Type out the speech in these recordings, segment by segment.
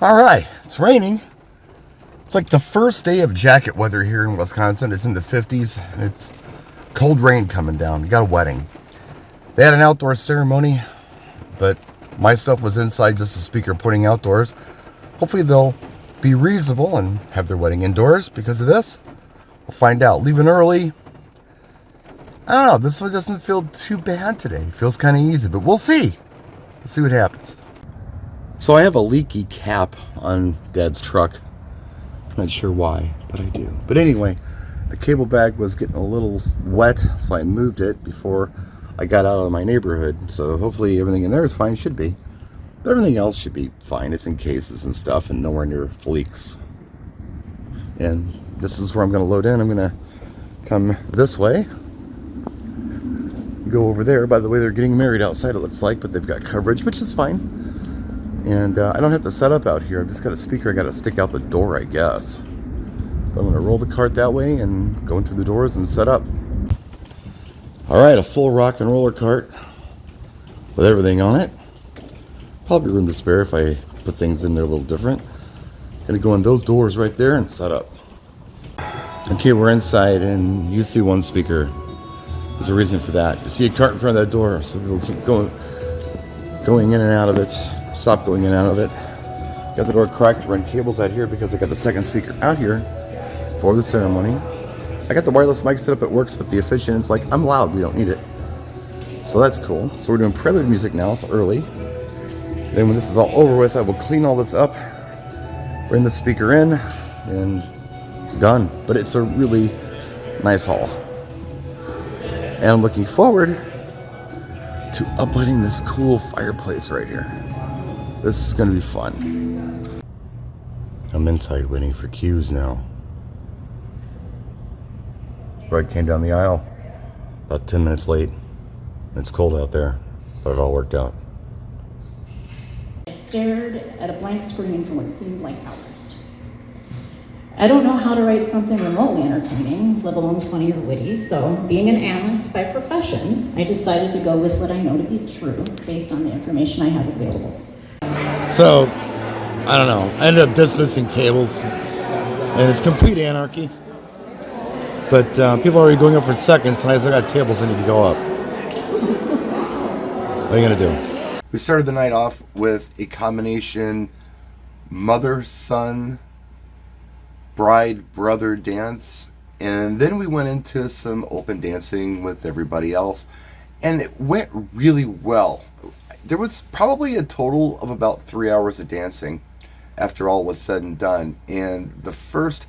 All right, it's raining. It's like the first day of jacket weather here in Wisconsin. It's in the 50s, and it's cold rain coming down. We got a wedding. They had an outdoor ceremony, but my stuff was inside, just a speaker pointing outdoors. Hopefully they'll be reasonable and have their wedding indoors because of this. We'll find out. Leaving early. I don't know. This one doesn't feel too bad today. It feels kind of easy, but we'll see. We'll see what happens. So I have a leaky cap on Dad's truck. Not sure why, but I do. But anyway, the cable bag was getting a little wet, so I moved it before I got out of my neighborhood. So hopefully everything in there is fine. Should be. But everything else should be fine. It's in cases and stuff and nowhere near leaks. And this is where I'm going to load in. I'm going to come this way. Go over there. By the way, they're getting married outside, it looks like, but they've got coverage, which is fine. And I don't have to set up out here. I've just got a speaker I got to stick out the door, I guess. So I'm going to roll the cart that way and go in through the doors and set up. All right, a full rock and roller cart with everything on it. Probably room to spare if I put things in there a little different. Going to go in those doors right there and set up. Okay, we're inside, and you see one speaker. There's a reason for that. You see a cart in front of that door, so we'll keep going in and out of it. Stop going in and out of it. Got the door cracked, run cables out here because I got the second speaker out here for the ceremony. I got the wireless mic set up, it works, but the efficient, it's like, I'm loud, we don't need it. So that's cool. So we're doing prelude music now, it's early. Then when this is all over with, I will clean all this up, bring the speaker in, and done. But it's a really nice hall. And I'm looking forward to uplighting this cool fireplace right here. This is going to be fun. I'm inside waiting for cues now. Bride came down the aisle about 10 minutes late. It's cold out there, but it all worked out. I stared at a blank screen for what seemed like hours. I don't know how to write something remotely entertaining, let alone funny or witty, so being an analyst by profession, I decided to go with what I know to be true based on the information I have available. So, I don't know. I ended up dismissing tables, and it's complete anarchy. But people are already going up for seconds, and I still got tables that need to go up. What are you going to do? We started the night off with a combination mother-son, bride-brother dance, and then we went into some open dancing with everybody else, and it went really well. There was probably a total of about 3 hours of dancing after all was said and done, and the first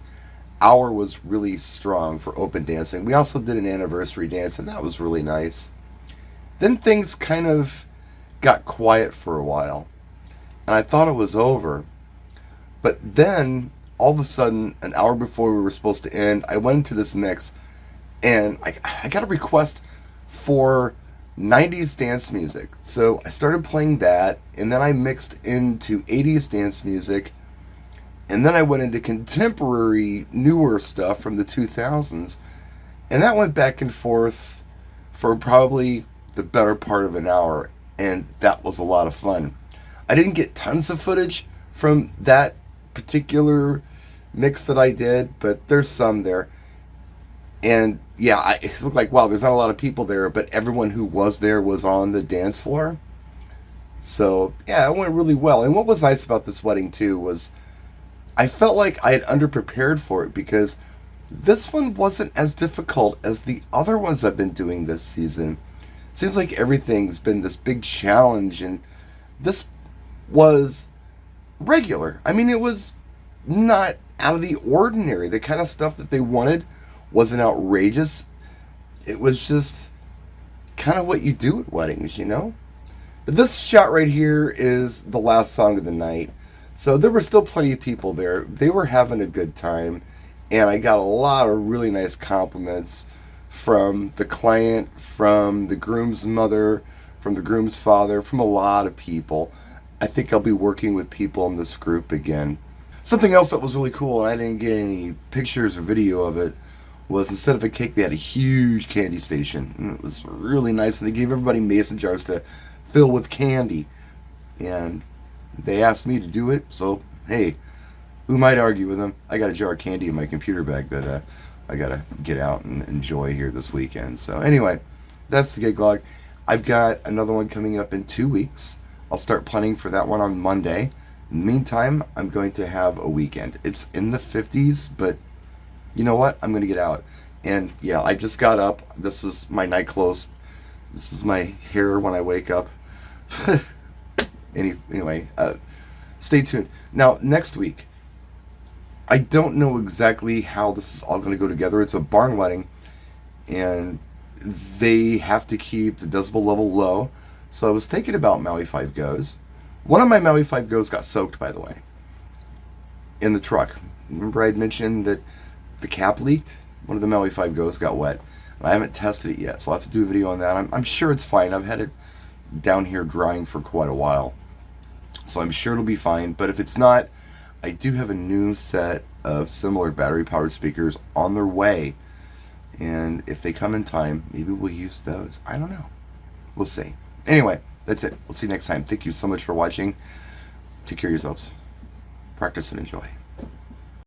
hour was really strong for open dancing. We also did an anniversary dance, and that was really nice. Then things kind of got quiet for a while, and I thought it was over, but then all of a sudden, an hour before we were supposed to end, I went into this mix, and I got a request for 90s dance music. So I started playing that, and then I mixed into 80s dance music, and then I went into contemporary, newer stuff from the 2000s, and that went back and forth for probably the better part of an hour, and that was a lot of fun. I didn't get tons of footage from that particular mix that I did, but there's some there. And yeah, it looked like, wow, there's not a lot of people there, but everyone who was there was on the dance floor. So yeah, it went really well. And what was nice about this wedding too was I felt like I had underprepared for it, because this one wasn't as difficult as the other ones I've been doing this season. Seems like everything's been this big challenge, and this was regular. I mean, it was not out of the ordinary. The kind of stuff that they wanted wasn't outrageous. It was just kind of what you do at weddings, you know? But this shot right here is the last song of the night. So there were still plenty of people there. They were having a good time, and I got a lot of really nice compliments from the client, from the groom's mother, from the groom's father, from a lot of people. I think I'll be working with people in this group again. Something else that was really cool, and I didn't get any pictures or video of it, was instead of a cake, they had a huge candy station. And it was really nice, and they gave everybody mason jars to fill with candy. And they asked me to do it, so hey, who might argue with him? I got a jar of candy in my computer bag that I gotta get out and enjoy here this weekend. So anyway, that's the gig log. I've got another one coming up in 2 weeks. I'll start planning for that one on Monday. In the meantime, I'm going to have a weekend. It's in the 50s, but you know what? I'm going to get out. And yeah, I just got up. This is my night clothes. This is my hair when I wake up. Anyway, stay tuned. Now, next week, I don't know exactly how this is all going to go together. It's a barn wedding, and they have to keep the decibel level low. So I was thinking about Maui 5 Goes. One of my Maui 5 Goes got soaked, by the way, in the truck. Remember I'd mentioned that the cap leaked? One of the Maui 5 Goes got wet. And I haven't tested it yet, so I'll have to do a video on that. I'm sure it's fine. I've had it down here drying for quite a while. So I'm sure it'll be fine. But if it's not, I do have a new set of similar battery-powered speakers on their way. And if they come in time, maybe we'll use those. I don't know. We'll see. Anyway, that's it. We'll see you next time. Thank you so much for watching. Take care of yourselves. Practice and enjoy.